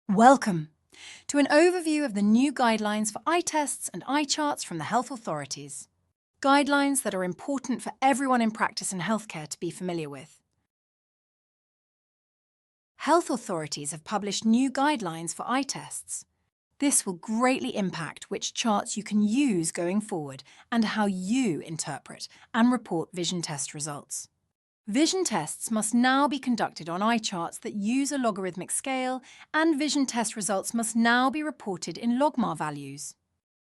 Welcome to an overview of the new guidelines for eye tests and eye charts from the health authorities. Guidelines that are important for everyone in practice and healthcare to be familiar with. Health authorities have published new guidelines for eye tests. This will greatly impact which charts you can use going forward and how you interpret and report vision test results. Vision tests must now be conducted on eye charts that use a logarithmic scale, and vision test results must now be reported in LogMAR values.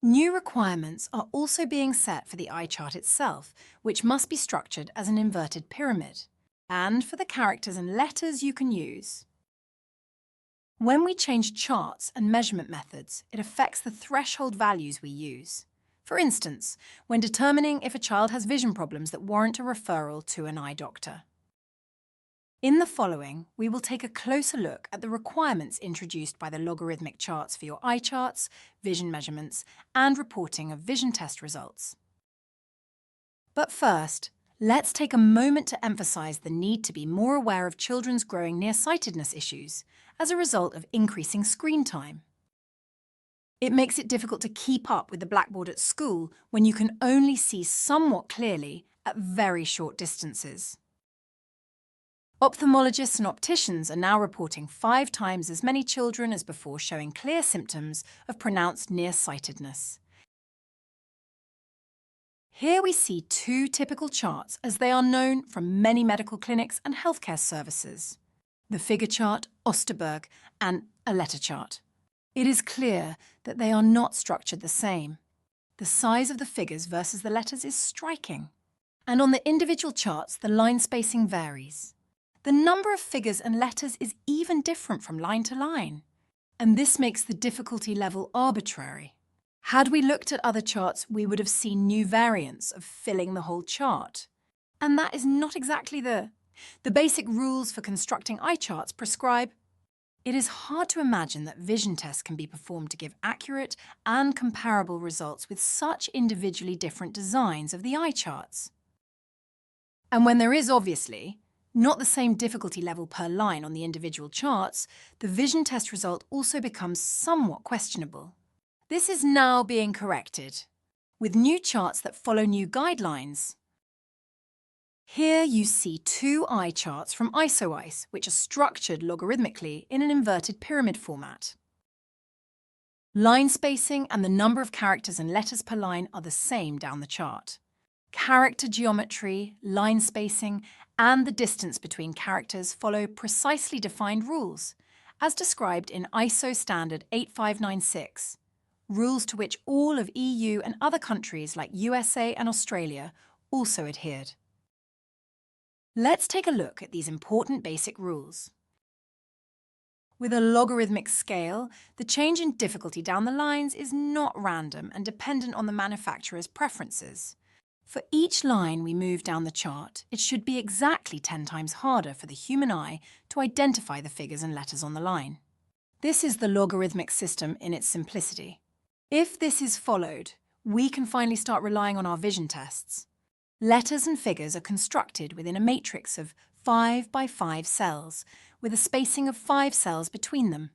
New requirements are also being set for the eye chart itself, which must be structured as an inverted pyramid, and for the characters and letters you can use. When we change charts and measurement methods, it affects the threshold values we use. For instance, when determining if a child has vision problems that warrant a referral to an eye doctor. In the following, we will take a closer look at the requirements introduced by the logarithmic charts for your eye charts, vision measurements, and reporting of vision test results. But first, let's take a moment to emphasize the need to be more aware of children's growing nearsightedness issues as a result of increasing screen time. It makes it difficult to keep up with the blackboard at school when you can only see somewhat clearly at very short distances. Ophthalmologists and opticians are now reporting 5 times as many children as before showing clear symptoms of pronounced nearsightedness. Here we see 2 typical charts as they are known from many medical clinics and healthcare services. The figure chart, Osterberg, and a letter chart. It is clear that they are not structured the same. The size of the figures versus the letters is striking. And on the individual charts, the line spacing varies. The number of figures and letters is even different from line to line. And this makes the difficulty level arbitrary. Had we looked at other charts, we would have seen new variants of filling the whole chart. And that is not exactly the basic rules for constructing eye charts prescribe. It is hard to imagine that vision tests can be performed to give accurate and comparable results with such individually different designs of the eye charts. And when there is obviously not the same difficulty level per line on the individual charts, the vision test result also becomes somewhat questionable. This is now being corrected, with new charts that follow new guidelines. Here you see 2 eye charts from IsoEyes, which are structured logarithmically in an inverted pyramid format. Line spacing and the number of characters and letters per line are the same down the chart. Character geometry, line spacing, and the distance between characters follow precisely defined rules, as described in ISO Standard 8596, rules to which all of EU and other countries like USA and Australia also adhered. Let's take a look at these important basic rules. With a logarithmic scale, the change in difficulty down the lines is not random and dependent on the manufacturer's preferences. For each line we move down the chart, it should be exactly 10 times harder for the human eye to identify the figures and letters on the line. This is the logarithmic system in its simplicity. If this is followed, we can finally start relying on our vision tests. Letters and figures are constructed within a matrix of 5 by 5 cells, with a spacing of 5 cells between them.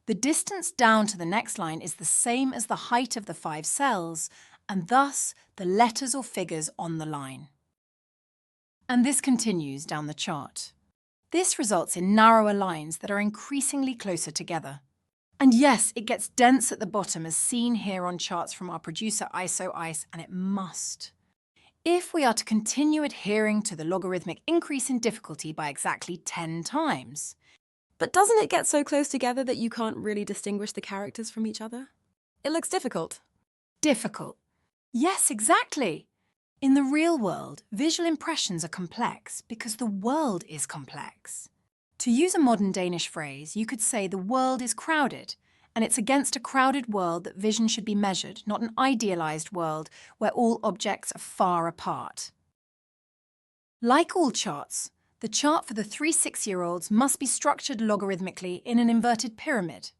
The distance down to the next line is the same as the height of the 5 cells, and thus the letters or figures on the line. And this continues down the chart. This results in narrower lines that are increasingly closer together. And yes, it gets dense at the bottom as seen here on charts from our producer IsoEyes, and it must. If we are to continue adhering to the logarithmic increase in difficulty by exactly 10 times. But doesn't it get so close together that you can't really distinguish the characters from each other? It looks difficult. Difficult. Yes, exactly. In the real world, visual impressions are complex because the world is complex. To use a modern Danish phrase, you could say the world is crowded, and it's against a crowded world that vision should be measured, not an idealized world where all objects are far apart. Like all charts, the chart for the 3-6-year-olds must be structured logarithmically in an inverted pyramid.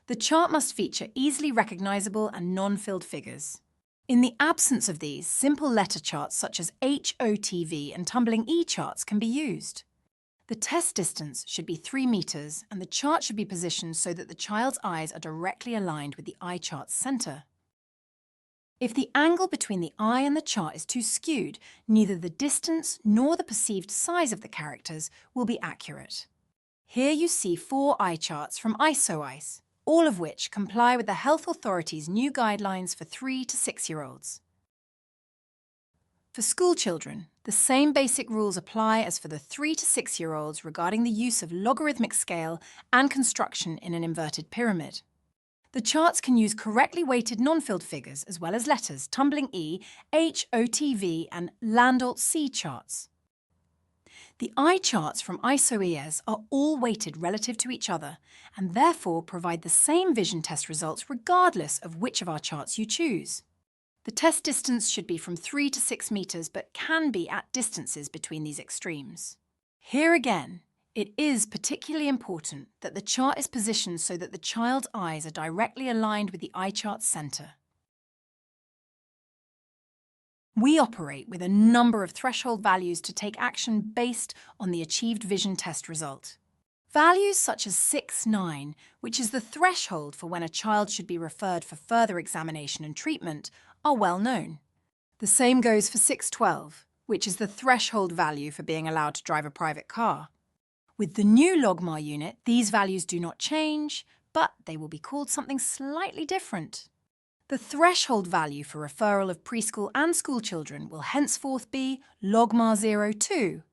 The chart must feature easily recognizable and non-filled figures. In the absence of these, simple letter charts such as HOTV and tumbling E charts can be used. The test distance should be 3 meters and the chart should be positioned so that the child's eyes are directly aligned with the eye chart's center. If the angle between the eye and the chart is too skewed, neither the distance nor the perceived size of the characters will be accurate. Here you see 4 eye charts from ISO-EYES, all of which comply with the health authority's new guidelines for 3 to 6-year-olds. For school children, the same basic rules apply as for the 3 to 6-year-olds regarding the use of logarithmic scale and construction in an inverted pyramid. The charts can use correctly weighted non-filled figures as well as letters, tumbling E, H, OTV and Landolt-C charts. The eye charts from ISO-EYES are all weighted relative to each other and therefore provide the same vision test results regardless of which of our charts you choose. The test distance should be from 3 to 6 meters but can be at distances between these extremes. Here again, it is particularly important that the chart is positioned so that the child's eyes are directly aligned with the eye chart's center. We operate with a number of threshold values to take action based on the achieved vision test result. Values such as 6-9, which is the threshold for when a child should be referred for further examination and treatment, are well known. The same goes for 6-12, which is the threshold value for being allowed to drive a private car. With the new LogMAR unit, these values do not change, but they will be called something slightly different. The threshold value for referral of preschool and school children will henceforth be LogMAR 02,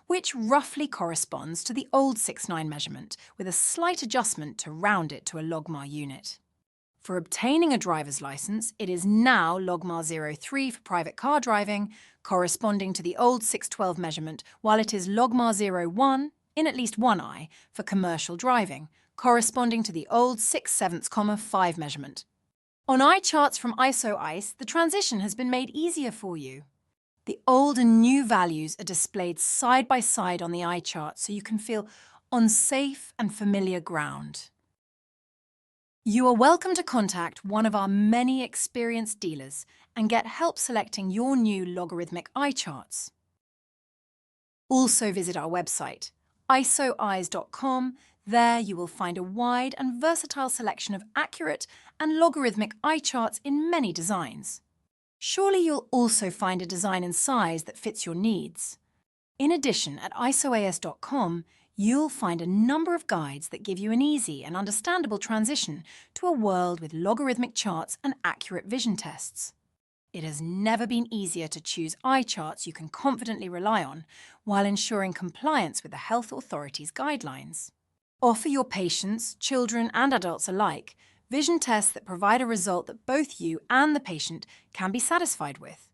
which roughly corresponds to the old 6-9 measurement, with a slight adjustment to round it to a LogMAR unit. For obtaining a driver's license, it is now LogMAR 03 for private car driving, corresponding to the old 6-12 measurement, while it is LogMAR 01 in at least one eye for commercial driving, corresponding to the old 6/7, 5 measurement. On eye charts from ISO-EYES, the transition has been made easier for you. The old and new values are displayed side by side on the eye chart so you can feel on safe and familiar ground. You are welcome to contact one of our many experienced dealers and get help selecting your new logarithmic eye charts. Also visit our website, isoeyes.com. There you will find a wide and versatile selection of accurate and logarithmic eye charts in many designs. Surely you'll also find a design and size that fits your needs. In addition, at isoeyes.com, you'll find a number of guides that give you an easy and understandable transition to a world with logarithmic charts and accurate vision tests. It has never been easier to choose eye charts you can confidently rely on while ensuring compliance with the health authority's guidelines. Offer your patients, children and adults alike vision tests that provide a result that both you and the patient can be satisfied with.